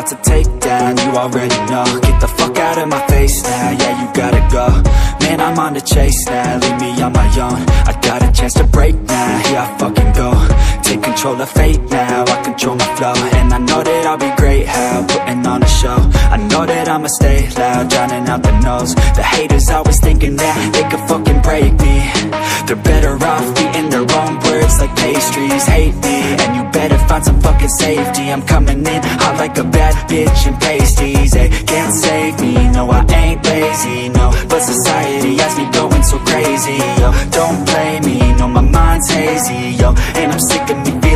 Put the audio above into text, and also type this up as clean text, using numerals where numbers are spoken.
about to take down, you already know. Get the fuck out of my face now, yeah, you gotta go. Man, I'm on the chase now, leave me on my own. I got a chance to break now, here I fucking go. Take control of fate now, I control my flow. And I know that I'll be great, how, putting on a show. I know that I'ma stay loud, drowning out the noise. The haters always thinking that they could fucking break me. They're better off eating their own words like pastries. Hate me, and you better find some fucking safety. I'm coming in hot like a bad bitch in pasties. They can't save me, no I ain't lazy, no. But society has me going so crazy, yo. Don't blame me, no my mind's hazy, yo. And I'm sick of me